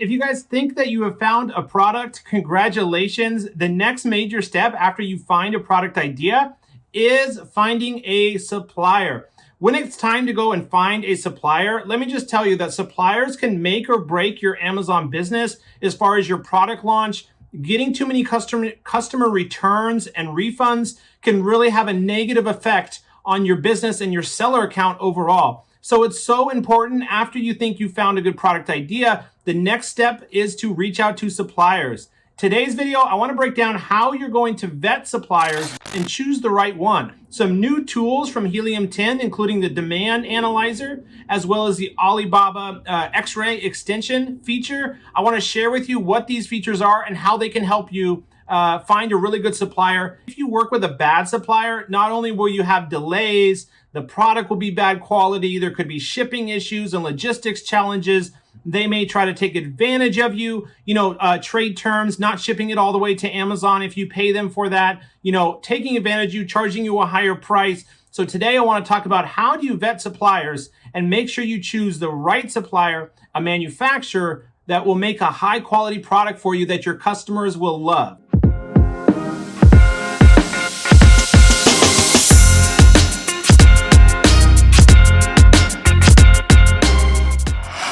If you guys think that you have found a product, congratulations. The next major step after you find a product idea is finding a supplier. When it's time to go and find a supplier, let me just tell you that suppliers can make or break your Amazon business as far as your product launch. Getting too many customer returns and refunds can really have a negative effect on your business and your seller account overall. So it's so important after you think you found a good product idea, the next step is to reach out to suppliers. Today's video, I want to break down how you're going to vet suppliers and choose the right one. Some new tools from Helium 10, including the demand analyzer, as well as the Alibaba X-ray extension feature. I want to share with you what these features are and how they can help you find a really good supplier. If you work with a bad supplier, not only will you have delays, the product will be bad quality, there could be shipping issues and logistics challenges. They may try to take advantage of you, trade terms, not shipping it all the way to Amazon if you pay them for that, taking advantage of you, charging you a higher price. So today I want to talk about how do you vet suppliers and make sure you choose the right supplier, a manufacturer that will make a high quality product for you that your customers will love.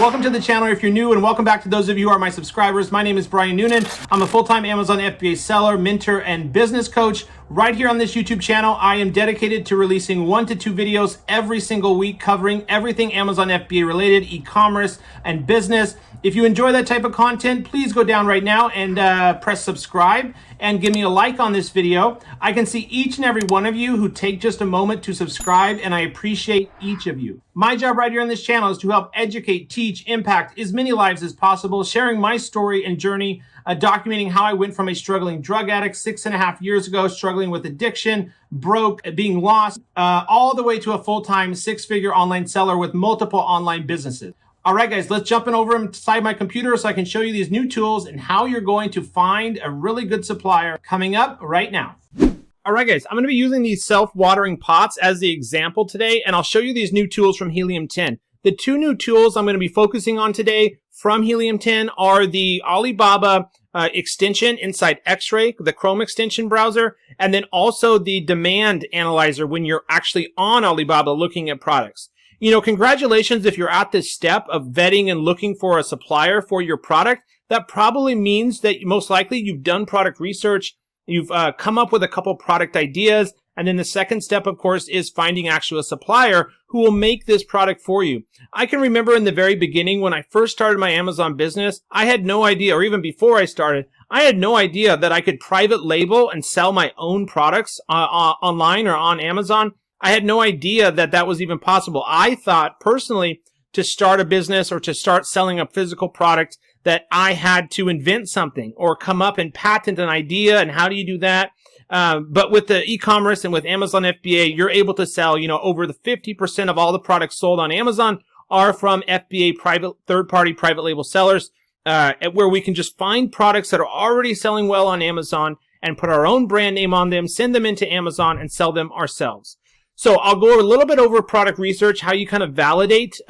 Welcome to the channel if you're new, and welcome back to those of you who are my subscribers. My name is Brian Noonan. I'm a full-time Amazon FBA seller, mentor, and business coach. Right here on this YouTube channel, I am dedicated to releasing 1 to 2 videos every single week covering everything Amazon FBA related, e-commerce, and business. If you enjoy that type of content, please go down right now and press subscribe and give me a like on this video. I can see each and every one of you who take just a moment to subscribe, and I appreciate each of you. My job right here on this channel is to help educate, teach, impact as many lives as possible, sharing my story and journey, documenting how I went from a struggling drug addict 6.5 years ago, struggling with addiction, broke, being lost, all the way to a full-time 6-figure online seller with multiple online businesses. All right, guys, let's jump in over inside my computer so I can show you these new tools and how you're going to find a really good supplier coming up right now. All right, guys, I'm going to be using these self-watering pots as the example today, and I'll show you these new tools from Helium 10. The 2 new tools I'm going to be focusing on today from Helium 10 are the Alibaba extension inside X-ray, the Chrome extension browser, and then also the demand analyzer when you're actually on Alibaba looking at products. Congratulations if you're at this step of vetting and looking for a supplier for your product. That probably means that most likely you've done product research, you've come up with a couple product ideas, and then the second step, of course, is finding actually a supplier who will make this product for you. I can remember in the very beginning when I first started my Amazon business, I had no idea, or even before I started, I had no idea that I could private label and sell my own products online or on Amazon. I had no idea that that was even possible. I thought personally to start a business or to start selling a physical product that I had to invent something or come up and patent an idea. And how do you do that? But with the e-commerce and with Amazon FBA, you're able to sell, over the 50% of all the products sold on Amazon are from FBA third-party private label sellers, where we can just find products that are already selling well on Amazon and put our own brand name on them, send them into Amazon and sell them ourselves. So I'll go a little bit over product research, how you kind of validate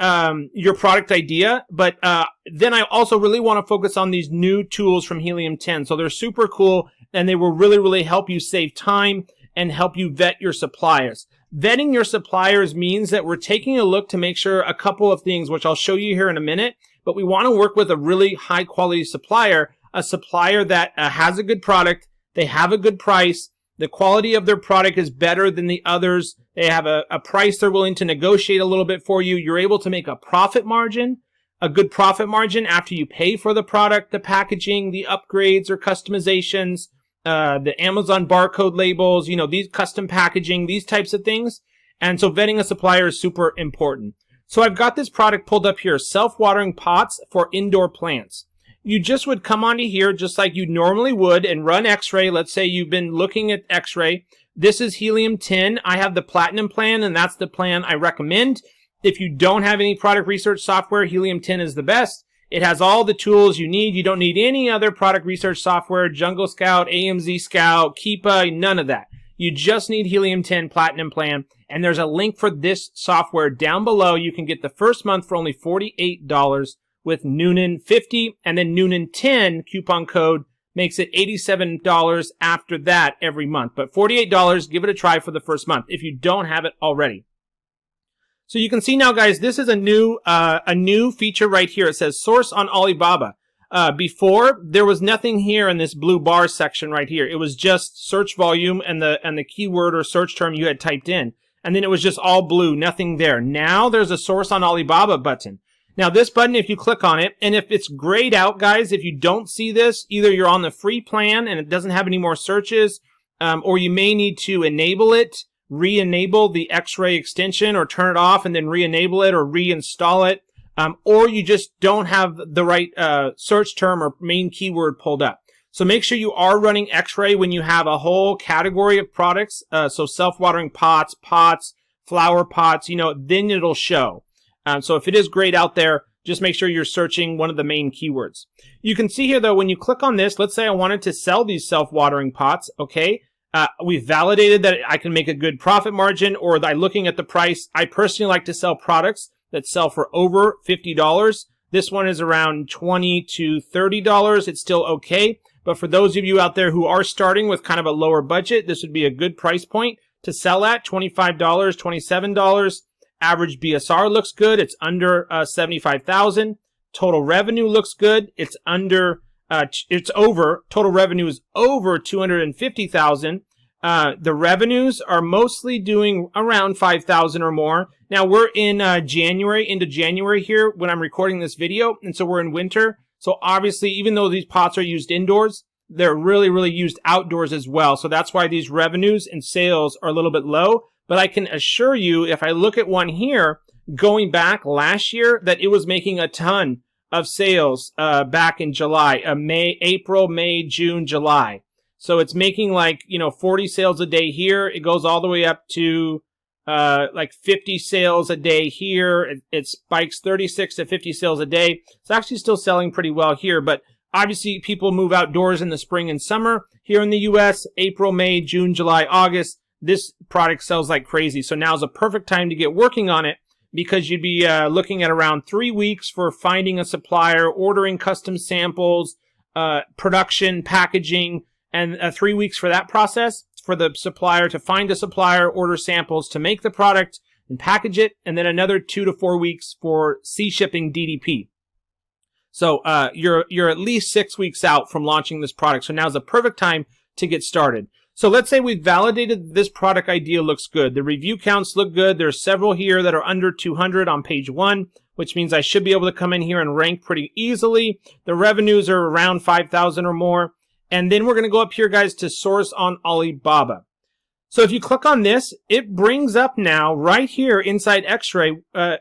your product idea, but then I also really want to focus on these new tools from Helium 10. So they're super cool, and they will really, really help you save time and help you vet your suppliers. Vetting your suppliers means that we're taking a look to make sure a couple of things, which I'll show you here in a minute, but we want to work with a really high quality supplier, a supplier that has a good product, they have a good price, the quality of their product is better than the others. They have a price they're willing to negotiate a little bit for you. You're able to make a profit margin, a good profit margin after you pay for the product, the packaging, the upgrades or customizations, the Amazon barcode labels, these custom packaging, these types of things. And so vetting a supplier is super important. So I've got this product pulled up here, self-watering pots for indoor plants. You just would come onto here just like you normally would and run X-ray. Let's say you've been looking at X-ray. This is Helium 10. I have the Platinum plan, and that's the plan I recommend. If you don't have any product research software, Helium 10 is the best. It has all the tools you need. You don't need any other product research software, Jungle Scout, AMZ Scout, Keepa, none of that. You just need Helium 10 Platinum plan, and there's a link for this software down below. You can get the first month for only $48 with Noonan50, and then Noonan10 coupon code makes it $87 after that every month. But $48, give it a try for the first month if you don't have it already. So you can see now, guys, this is a new feature right here. It says source on Alibaba. Before, there was nothing here in this blue bar section right here. It was just search volume and the keyword or search term you had typed in. And then it was just all blue, nothing there. Now there's a source on Alibaba button. Now this button, if you click on it, and if it's grayed out, guys, if you don't see this, either you're on the free plan and it doesn't have any more searches, or you may need to enable it, re-enable the X-ray extension, or turn it off and then re-enable it or reinstall it, or you just don't have the right search term or main keyword pulled up. So make sure you are running X-ray when you have a whole category of products, so self-watering pots, flower pots, then it'll show. So if it is grayed out there, just make sure you're searching one of the main keywords. You can see here, though, when you click on this, let's say I wanted to sell these self-watering pots, okay? We've validated that I can make a good profit margin, or by looking at the price, I personally like to sell products that sell for over $50. This one is around $20 to $30. It's still okay. But for those of you out there who are starting with kind of a lower budget, this would be a good price point to sell at, $25, $27. Average BSR looks good. It's under 75,000. Total revenue looks good. It's over. Total revenue is over 250,000. The revenues are mostly doing around 5,000 or more. Now we're in into January here when I'm recording this video, and so we're in winter. So obviously, even though these pots are used indoors, they're really, really used outdoors as well. So that's why these revenues and sales are a little bit low. But I can assure you, if I look at one here, going back last year, that it was making a ton of sales back in July, April, May, June, July. So it's making 40 sales a day here. It goes all the way up to 50 sales a day here. It spikes 36 to 50 sales a day. It's actually still selling pretty well here, but obviously people move outdoors in the spring and summer. Here in the US, April, May, June, July, August, this product sells like crazy. So now's a perfect time to get working on it, because you'd be looking at around 3 weeks for finding a supplier, ordering custom samples, production, packaging, and 3 weeks for that process for the supplier to find a supplier, order samples to make the product and package it, and then another 2 to 4 weeks for sea shipping DDP. So you're at least 6 weeks out from launching this product. So now's the perfect time to get started. So let's say we've validated this product idea looks good. The review counts look good. There's several here that are under 200 on page 1, which means I should be able to come in here and rank pretty easily. The revenues are around 5,000 or more. And then we're going to go up here, guys, to source on Alibaba. So if you click on this, it brings up now right here inside X-Ray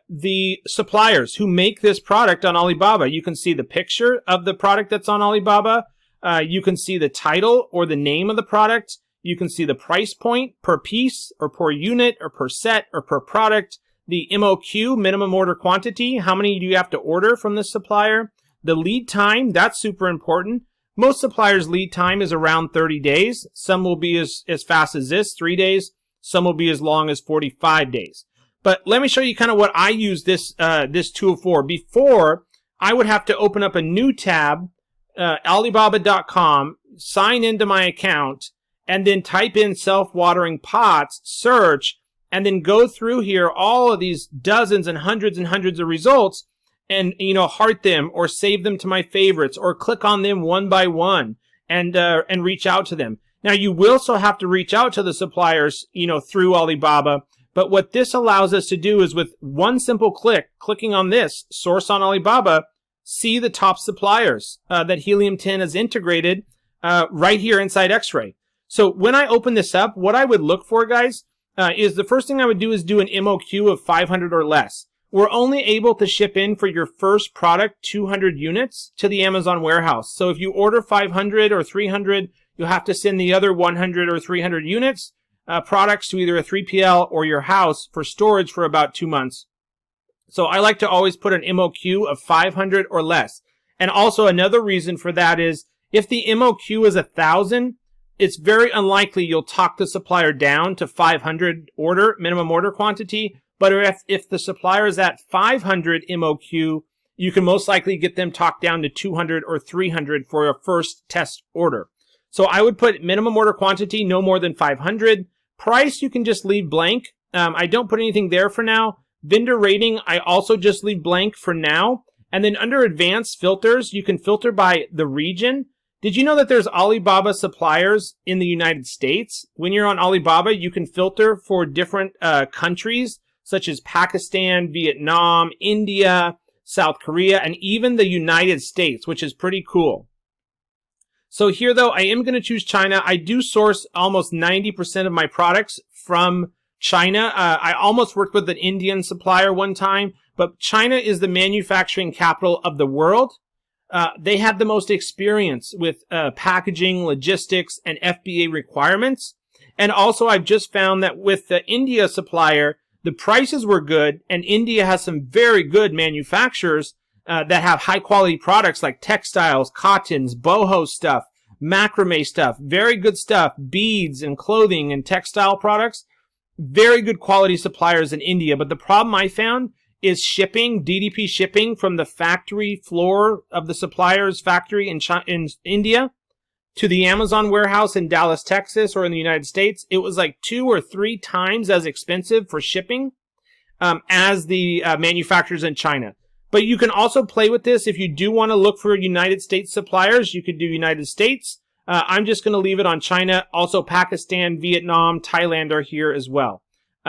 the suppliers who make this product on Alibaba. You can see the picture of the product that's on Alibaba. You can see the title or the name of the product. You can see the price point per piece or per unit or per set or per product. The MOQ, minimum order quantity. How many do you have to order from this supplier? The lead time, that's super important. Most suppliers' lead time is around 30 days. Some will be as fast as this, 3 days. Some will be as long as 45 days. But let me show you kind of what I use this tool for. Before, I would have to open up a new tab, Alibaba.com, sign into my account, and then type in self-watering pots, search, and then go through here all of these dozens and hundreds of results, and heart them or save them to my favorites or click on them one by one and reach out to them. Now you will also have to reach out to the suppliers, through Alibaba. But what this allows us to do is with one simple click, clicking on this source on Alibaba, see the top suppliers that Helium-10 has integrated right here inside X-Ray. So when I open this up, what I would look for, guys, is the first thing I would do is do an MOQ of 500 or less. We're only able to ship in for your first product 200 units to the Amazon warehouse. So if you order 500 or 300, you'll have to send the other 100 or 300 units, products to either a 3PL or your house for storage for about 2 months. So I like to always put an MOQ of 500 or less. And also another reason for that is if the MOQ is 1,000, it's very unlikely you'll talk the supplier down to 500 minimum order quantity. But if the supplier is at 500 MOQ, you can most likely get them talked down to 200 or 300 for a first test order. So I would put minimum order quantity, no more than 500. Price, you can just leave blank. I don't put anything there for now. Vendor rating, I also just leave blank for now. And then under advanced filters, you can filter by the region. Did you know that there's Alibaba Suppliers in the United States? When you're on Alibaba, you can filter for different countries, such as Pakistan, Vietnam, India, South Korea, and even the United States, which is pretty cool. So here, though, I am going to choose China. I do source almost 90% of my products from China. I almost worked with an Indian supplier one time, but China is the manufacturing capital of the world. They have the most experience with packaging, logistics, and FBA requirements. And also, I've just found that with the India supplier, the prices were good, and India has some very good manufacturers that have high quality products like textiles, cottons, boho stuff, macrame stuff, very good stuff, beads and clothing and textile products. Very good quality suppliers in India. But the problem I found is shipping, DDP shipping from the factory floor of the supplier's factory in India to the Amazon warehouse in Dallas, Texas, or in the United States. It was like 2 or 3 times as expensive for shipping as the manufacturers in China. But you can also play with this. If you do want to look for United States suppliers, you could do United States. I'm just going to leave it on China. Also, Pakistan, Vietnam, Thailand are here as well.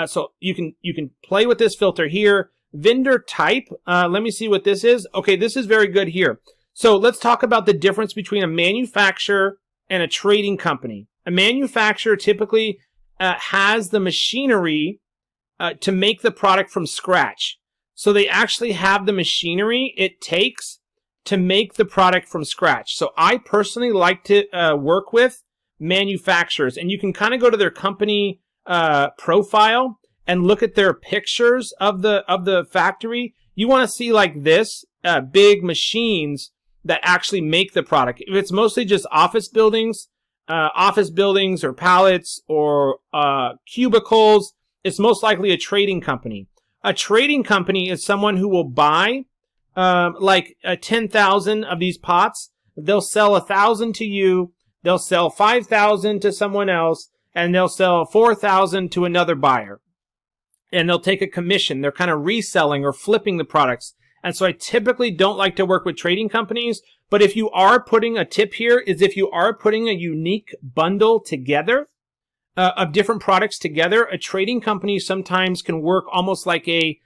So you can play with this filter here. Vendor type. Let me see what this is. Okay, this is very good here. So let's talk about the difference between a manufacturer and a trading company. A manufacturer typically has the machinery to make the product from scratch. So they actually have the machinery it takes to make the product from scratch. So I personally like to work with manufacturers, and you can kind of go to their company profile and look at their pictures of the factory. You want to see like this, big machines that actually make the product. If it's mostly just office buildings or pallets or cubicles, it's most likely a trading company. A trading company is someone who will buy like 10,000 of these pots. They'll sell 1,000 to you. They'll sell 5,000 to someone else, and they'll sell 4,000 to another buyer. And they'll take a commission. They're kind of reselling or flipping the products. And so I typically don't like to work with trading companies. But if you are putting a tip here, is if you are putting a unique bundle together of different products together, a trading company sometimes can work almost like a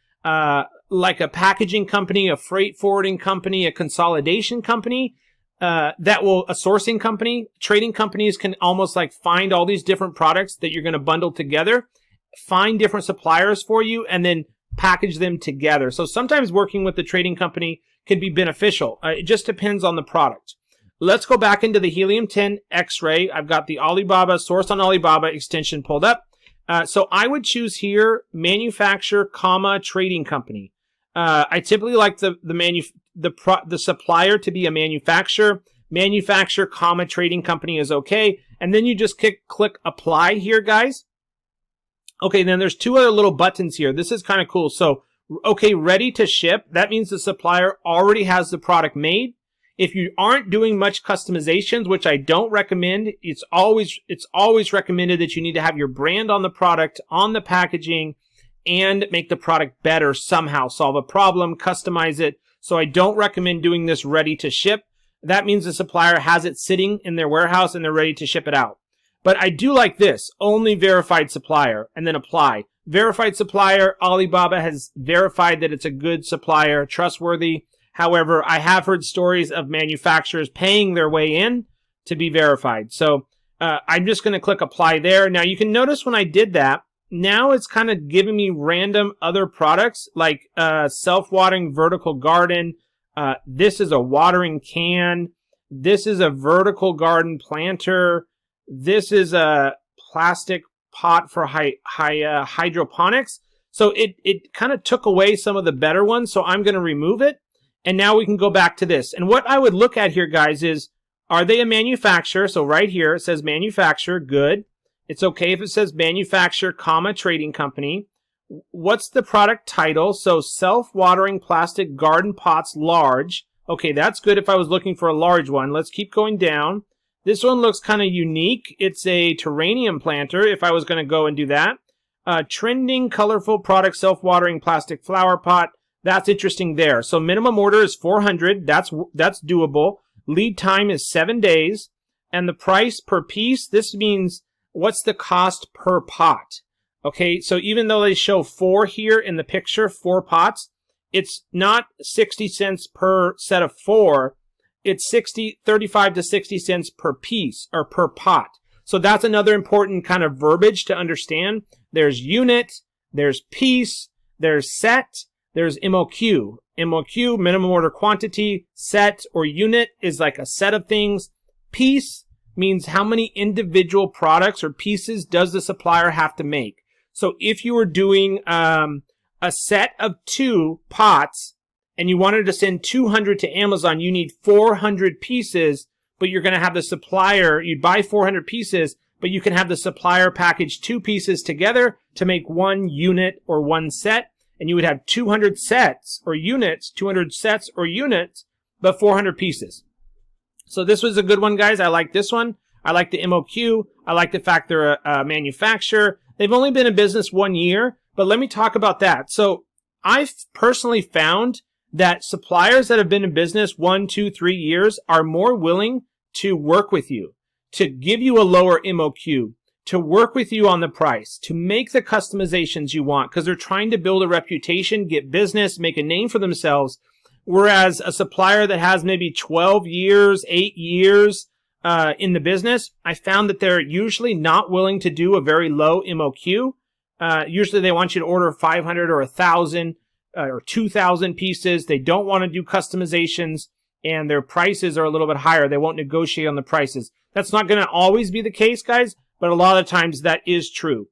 packaging company, a freight forwarding company, a consolidation company, a sourcing company. Trading companies can almost like find all these different products that you're going to bundle together, find different suppliers for you, and then package them together. So sometimes working with the trading company can be beneficial. It just depends on the product. Let's go back into the Helium-10 X-Ray. I've got the Alibaba source on Alibaba extension pulled up. So I would choose here manufacturer, trading company. I typically like the supplier to be a manufacturer. Manufacturer, trading company is okay. And then you just click apply here, guys. Okay, then there's 2 other little buttons here. This is kind of cool. So, okay, ready to ship. That means the supplier already has the product made. If you aren't doing much customizations, which I don't recommend, it's always recommended that you need to have your brand on the product, on the packaging, and make the product better somehow. Solve a problem, customize it. So I don't recommend doing this ready to ship. That means the supplier has it sitting in their warehouse and they're ready to ship it out. But I do like this, only verified supplier, and then apply. Verified supplier, Alibaba has verified that it's a good supplier, trustworthy. However, I have heard stories of manufacturers paying their way in to be verified. So I'm just going to click apply there. Now you can notice when I did that, now it's kind of giving me random other products like self-watering vertical garden. This is a watering can. This is a vertical garden planter. This is a plastic pot for hydroponics. So it kind of took away some of the better ones. So I'm going to remove it. And now we can go back to this. And what I would look at here, guys, is are they a manufacturer? So right here, it says manufacturer. Good. It's okay if it says manufacturer, trading company. what's the product title? So self-watering plastic garden pots large. Okay, that's good if I was looking for a large one. Let's keep going down. This one looks kind of unique. It's a terrarium planter if I was going to go and do that. Trending colorful product self-watering plastic flower pot. That's interesting there. So minimum order is 400. That's doable. Lead time is 7 days. And the price per piece, this means what's the cost per pot. Okay, so even though they show 4 here in the picture, 4 pots, it's not 60 cents per set of 4. It's 35 to 60 cents per piece or per pot. So that's another important kind of verbiage to understand. There's unit, there's piece, there's set, there's MOQ. MOQ, minimum order quantity. Set or unit is like a set of things. Piece means how many individual products or pieces does the supplier have to make. So if you were doing a set of 2 pots and you wanted to send 200 to Amazon, you need 400 pieces, but you're going to have the supplier, you'd buy 400 pieces, but you can have the supplier package 2 pieces together to make 1 unit or 1 set, and you would have 200 sets or units, 200 sets or units, but 400 pieces. So this was a good one, guys. I like this one. I like the MOQ. I like the fact they're a manufacturer. They've only been in business 1 year, but let me talk about that. So I've personally found that suppliers that have been in business 1, 2, 3 years are more willing to work with you, to give you a lower MOQ, to work with you on the price, to make the customizations you want, because they're trying to build a reputation, get business, make a name for themselves. Whereas a supplier that has maybe 12 years, 8 years in the business, I found that they're usually not willing to do a very low MOQ. Usually they want you to order 500 or 1,000 or 2,000 pieces. They don't want to do customizations, and their prices are a little bit higher. They won't negotiate on the prices. That's not going to always be the case, guys, but a lot of times that is true.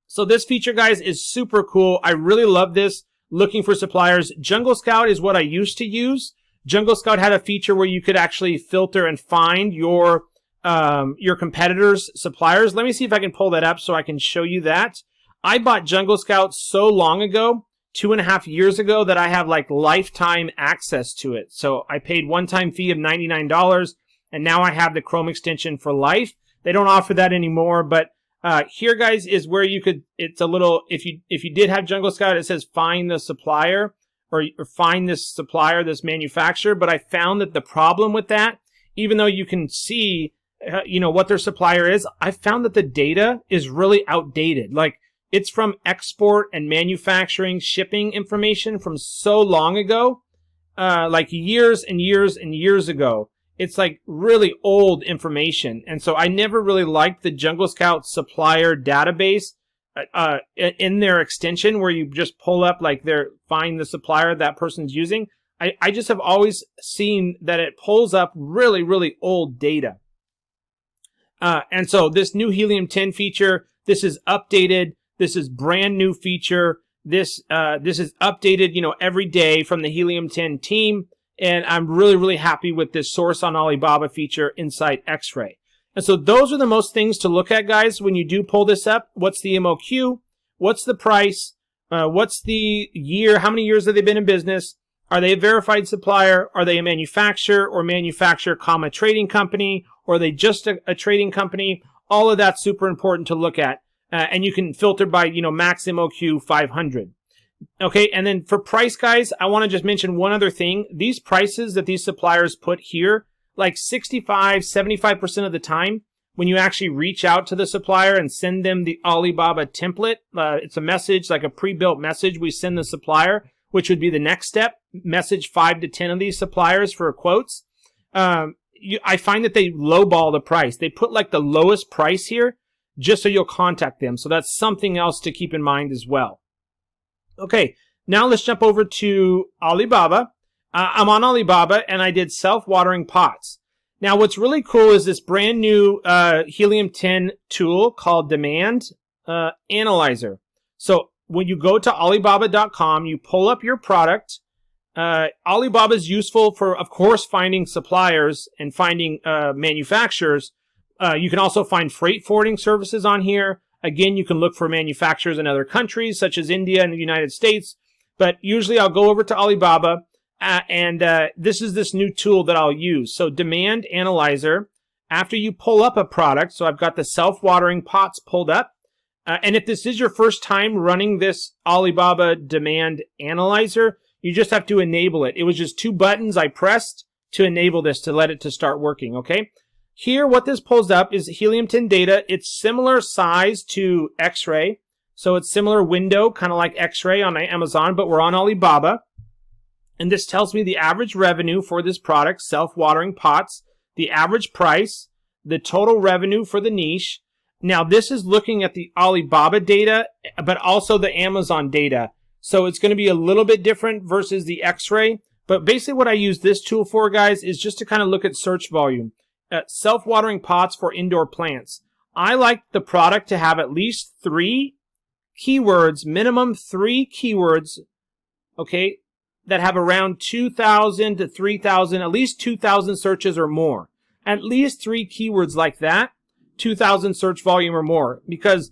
So this feature, guys, is super cool. I really love this. Looking for suppliers. Jungle Scout is what I used to use. Jungle Scout had a feature where you could actually filter and find your competitors' suppliers. Let me see if I can pull that up so I can show you that. I bought Jungle Scout so long ago, 2.5 years ago, that I have like lifetime access to it. So I paid one-time fee of $99, and now I have the Chrome extension for life. They don't offer that anymore, but here, guys, is where you could, it's a little, if you did have Jungle Scout, it says find the supplier or find this supplier, this manufacturer. But I found that the problem with that, even though you can see, what their supplier is, I found that the data is really outdated. Like, it's from export and manufacturing shipping information from so long ago, like years and years and years ago. It's like really old information. And so I never really liked the Jungle Scout supplier database in their extension where you just pull up like find the supplier that person's using. I just have always seen that it pulls up really, really old data. And so this new Helium 10 feature, this is updated. This is brand new feature. This is updated, every day from the Helium 10 team. And I'm really, really happy with this source on Alibaba feature, Insight X-Ray. And so those are the most things to look at, guys, when you do pull this up. What's the MOQ? What's the price? What's the year? How many years have they been in business? Are they a verified supplier? Are they a manufacturer or manufacturer, trading company? Or are they just a trading company? All of that's super important to look at. And you can filter by, max MOQ 500. Okay, and then for price, guys, I want to just mention one other thing. These prices that these suppliers put here, like 65, 75% of the time, when you actually reach out to the supplier and send them the Alibaba template, it's a message, like a pre-built message we send the supplier, which would be the next step, message 5 to 10 of these suppliers for quotes. I find that they lowball the price. They put like the lowest price here just so you'll contact them. So that's something else to keep in mind as well. Okay, now let's jump over to Alibaba. I'm on Alibaba, and I did self-watering pots. Now, what's really cool is this brand new Helium 10 tool called Demand Analyzer. So when you go to Alibaba.com, you pull up your product. Alibaba is useful for, of course, finding suppliers and finding manufacturers. You can also find freight forwarding services on here. Again, you can look for manufacturers in other countries, such as India and the United States. But usually I'll go over to Alibaba, and this is this new tool that I'll use. So Demand Analyzer, after you pull up a product, so I've got the self-watering pots pulled up. And if this is your first time running this Alibaba Demand Analyzer, you just have to enable it. It was just 2 buttons I pressed to enable this, to let it to start working, okay? Here, what this pulls up is helium tin data. It's similar size to X-ray. So it's similar window, kind of like X-ray on Amazon, but we're on Alibaba. And this tells me the average revenue for this product, self-watering pots, the average price, the total revenue for the niche. Now, this is looking at the Alibaba data, but also the Amazon data. So it's going to be a little bit different versus the X-ray. But basically what I use this tool for, guys, is just to kind of look at search volume. Self-watering pots for indoor plants. I like the product to have at least 3 keywords, minimum 3 keywords, okay, that have around 2,000 to 3,000, at least 2,000 searches or more. At least 3 keywords like that, 2,000 search volume or more. Because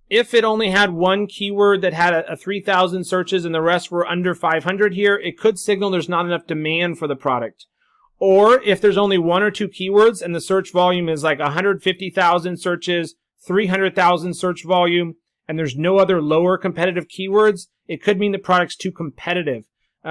if it only had 1 keyword that had a 3,000 searches and the rest were under 500 here, it could signal there's not enough demand for the product. Or if there's only 1 or 2 keywords and the search volume is like 150,000 searches, 300,000 search volume, and there's no other lower competitive keywords, it could mean the product's too competitive.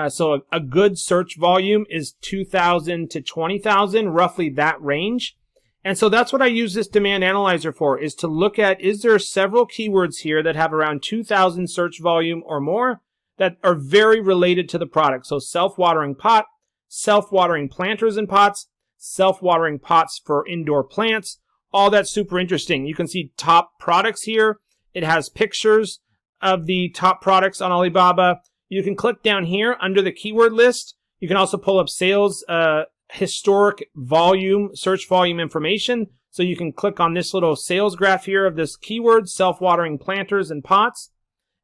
So a good search volume is 2,000 to 20,000, roughly that range. And so that's what I use this demand analyzer for, is to look at, is there several keywords here that have around 2,000 search volume or more that are very related to the product. So self-watering pot, self-watering planters and pots, self-watering pots for indoor plants, all that's super interesting. You can see top products here. It has pictures of the top products on Alibaba. You can click down here under the keyword list. You can also pull up sales historic volume, search volume information. So you can click on this little sales graph here of this keyword, self-watering planters and pots.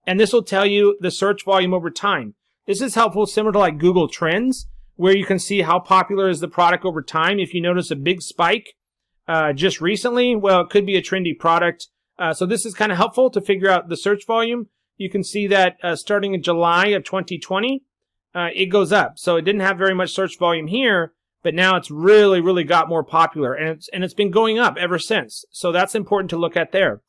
And this will tell you the search volume over time. This is helpful, similar to like Google Trends, where you can see how popular is the product over time. If you notice a big spike just recently, well, it could be a trendy product. So this is kind of helpful to figure out the search volume. You can see that starting in July of 2020, it goes up. So it didn't have very much search volume here, but now it's really, really got more popular. And it's been going up ever since. So that's important to look at there.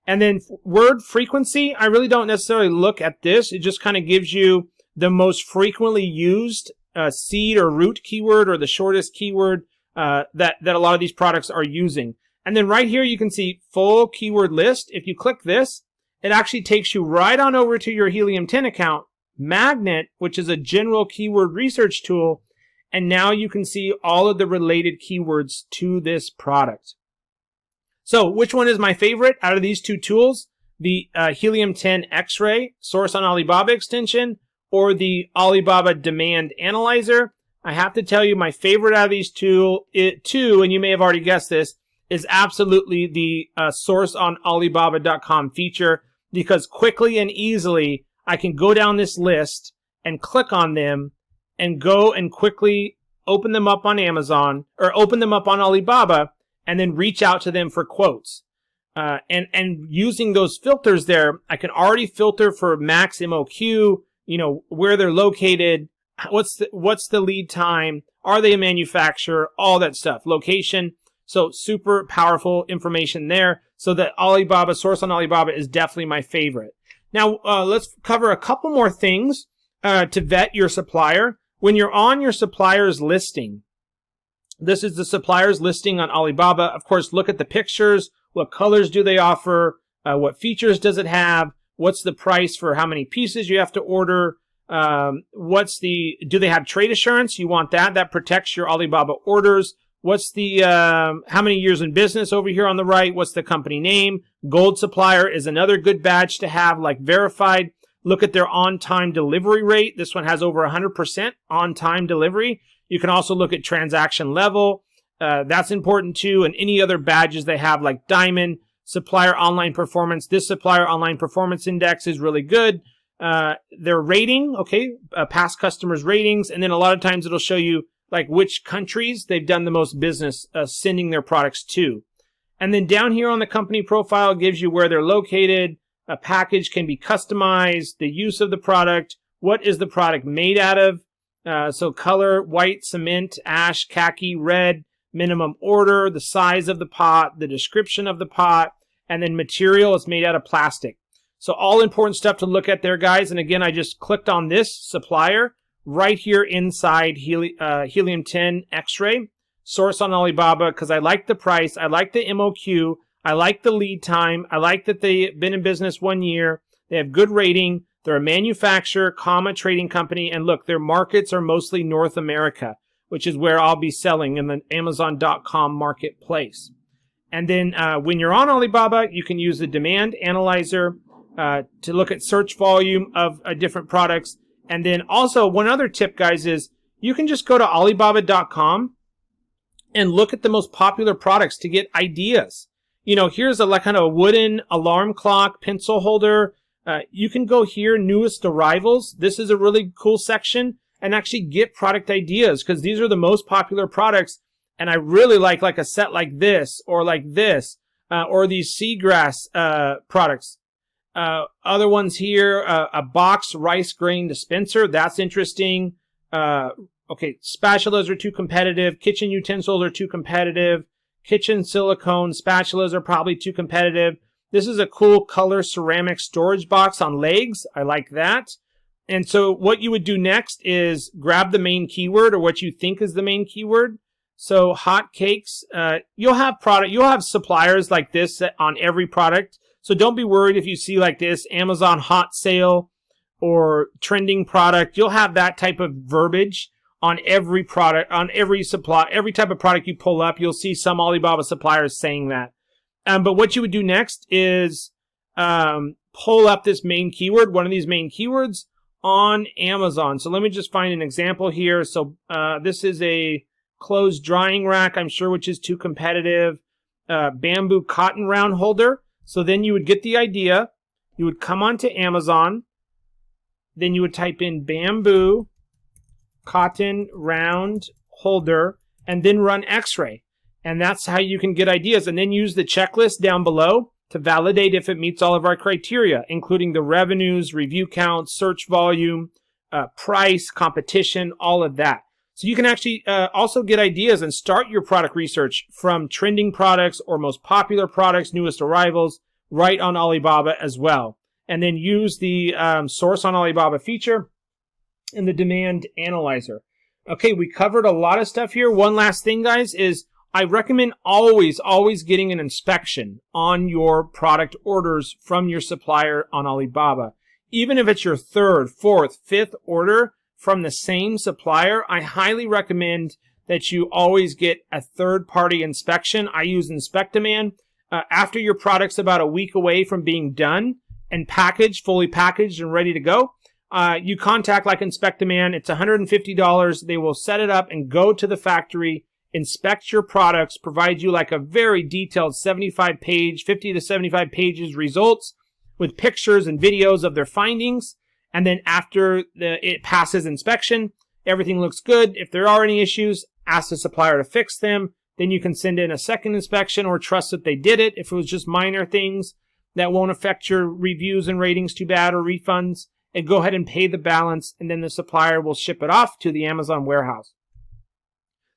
And then word frequency, I really don't necessarily look at this. It just kind of gives you the most frequently used seed or root keyword, or the shortest keyword that a lot of these products are using. And then right here you can see full keyword list. If you click this, it actually takes you right on over to your Helium 10 account, Magnet, which is a general keyword research tool. And now you can see all of the related keywords to this product. So which one is my favorite out of these 2 tools? The Helium 10 X-ray source on Alibaba extension, or the Alibaba Demand Analyzer? I have to tell you, my favorite out of these two, and you may have already guessed this, is absolutely the source on Alibaba.com feature, because quickly and easily I can go down this list and click on them and go and quickly open them up on Amazon, or open them up on Alibaba, and then reach out to them for quotes. And using those filters there, I can already filter for max MOQ, you know, where they're located, what's the lead time, are they a manufacturer, all that stuff, location. So super powerful information there. So the Alibaba source on Alibaba is definitely my favorite. Now, let's cover a couple more things to vet your supplier. When you're on your supplier's listing, this is the supplier's listing on Alibaba. Of course, look at the pictures. What colors do they offer? What features does it have? What's the price for how many pieces you have to order? Do they have trade assurance? You want that. That protects your Alibaba orders. What's the, how many years in business over here on the right? What's the company name? Gold Supplier is another good badge to have, like verified. Look at their on-time delivery rate. This one has over 100% on-time delivery. You can also look at transaction level. That's important too. And any other badges they have, like Diamond, Supplier Online Performance. This Supplier Online Performance Index is really good. Their rating, okay, past customers' ratings. And then a lot of times it'll show you like which countries they've done the most business sending their products to. And then down here on the company profile, it gives you where they're located. A package can be customized, the use of the product, what is the product made out of. So color, white, cement, ash, khaki, red, minimum order, the size of the pot, the description of the pot, and then material is made out of plastic. So all important stuff to look at there, guys. And again, I just clicked on this supplier right here inside Helium-10 X-ray. Source on Alibaba because I like the price, I like the MOQ, I like the lead time, I like that they've been in business 1 year, they have good rating, they're a manufacturer, trading company, and look, their markets are mostly North America, which is where I'll be selling in the Amazon.com marketplace. And then when you're on Alibaba, you can use the demand analyzer to look at search volume of different products. And then also one other tip, guys, is you can just go to Alibaba.com and look at the most popular products to get ideas. You know, here's a kind of a wooden alarm clock, pencil holder. You can go here, newest arrivals. This is a really cool section, and actually get product ideas because these are the most popular products. And I really like a set like this, or these seagrass products. Other ones here, a box rice grain dispenser. That's interesting. Okay, spatulas are too competitive. Kitchen utensils are too competitive. Kitchen silicone spatulas are probably too competitive. This is a cool color ceramic storage box on legs. I like that. And so what you would do next is grab the main keyword, or what you think is the main keyword. So hot cakes, you'll have suppliers like this on every product. So don't be worried if you see like this, Amazon hot sale or trending product. You'll have that type of verbiage on every product, on every type of product you pull up. You'll see some Alibaba suppliers saying that. But what you would do next is pull up this main keyword, one of these main keywords on Amazon. So let me just find an example here. So this is a closed drying rack, I'm sure, which is too competitive. Bamboo cotton round holder. So then you would get the idea. You would come onto Amazon. Then you would type in bamboo cotton round holder, and then run X-ray. And that's how you can get ideas. And then use the checklist down below to validate if it meets all of our criteria, including the revenues, review counts, search volume, price, competition, all of that. So you can actually also get ideas and start your product research from trending products or most popular products, newest arrivals, right on Alibaba as well. And then use the source on Alibaba feature in the demand analyzer. Okay, we covered a lot of stuff here. One last thing, guys, is I recommend always getting an inspection on your product orders from your supplier on Alibaba. Even if it's your third, fourth, fifth order from the same supplier, I highly recommend that you always get a third-party inspection. I use Inspect-A-Man. After your product's about a week away from being done and packaged, fully packaged and ready to go, you contact Inspect-A-Man. It's $150. They will set it up and go to the factory, inspect your products, provide you a very detailed 50 to 75 pages results with pictures and videos of their findings. And then after it passes inspection, everything looks good. If there are any issues, ask the supplier to fix them. Then you can send in a second inspection or trust that they did it. If it was just minor things that won't affect your reviews and ratings too bad, or refunds, and go ahead and pay the balance, and then the supplier will ship it off to the Amazon warehouse.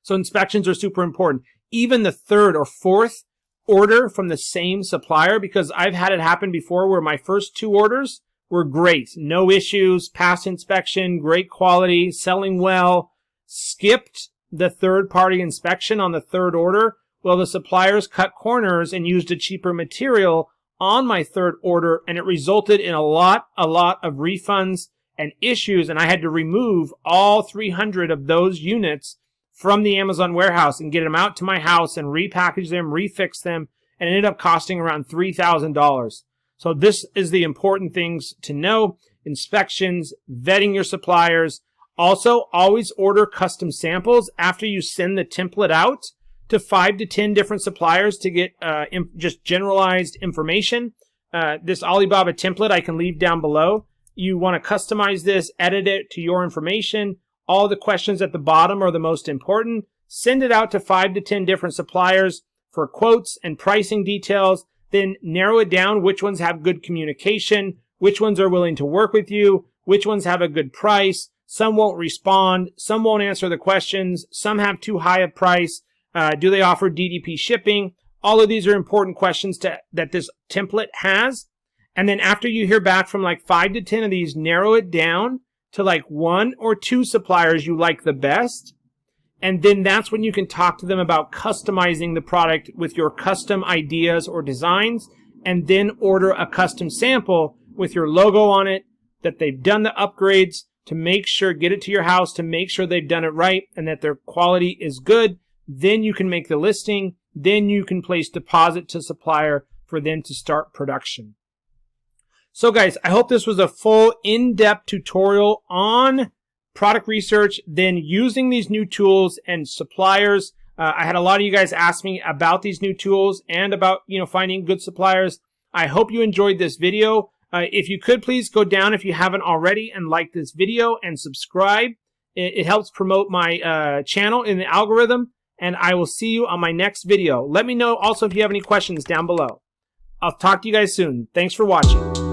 So inspections are super important. Even the third or fourth order from the same supplier, because I've had it happen before where my first two orders were great. No issues, passed inspection, great quality, selling well, skipped the third-party inspection on the third order. Well, the suppliers cut corners and used a cheaper material on my third order, and it resulted in a lot of refunds and issues, and I had to remove all 300 of those units from the Amazon warehouse and get them out to my house and repackage them, refix them, and it ended up costing around $3,000. So this is the important things to know: inspections, vetting your suppliers. Also, always order custom samples after you send the template out to 5 to 10 different suppliers to get just generalized information. This Alibaba template I can leave down below. You want to customize this, edit it to your information. All the questions at the bottom are the most important. Send it out to 5 to 10 different suppliers for quotes and pricing details, then narrow it down which ones have good communication, which ones are willing to work with you, which ones have a good price. Some won't respond, some won't answer the questions, some have too high a price. Do they offer DDP shipping? All of these are important questions that this template has. And then after you hear back from like 5 to 10 of these, narrow it down to like 1 or 2 suppliers you like the best. And then that's when you can talk to them about customizing the product with your custom ideas or designs, and then order a custom sample with your logo on it, that they've done the upgrades to make sure, get it to your house to make sure they've done it right and that their quality is good. Then you can make the listing. Then you can place deposit to Supplier for them to start production. So guys, I hope this was a full in-depth tutorial on product research, then using these new tools and suppliers. I had a lot of you guys ask me about these new tools and about, finding good suppliers. I hope you enjoyed this video. If you could please go down if you haven't already and like this video and subscribe. It helps promote my channel in the algorithm, and I will see you on my next video. Let me know also if you have any questions down below. I'll talk to you guys soon. Thanks for watching.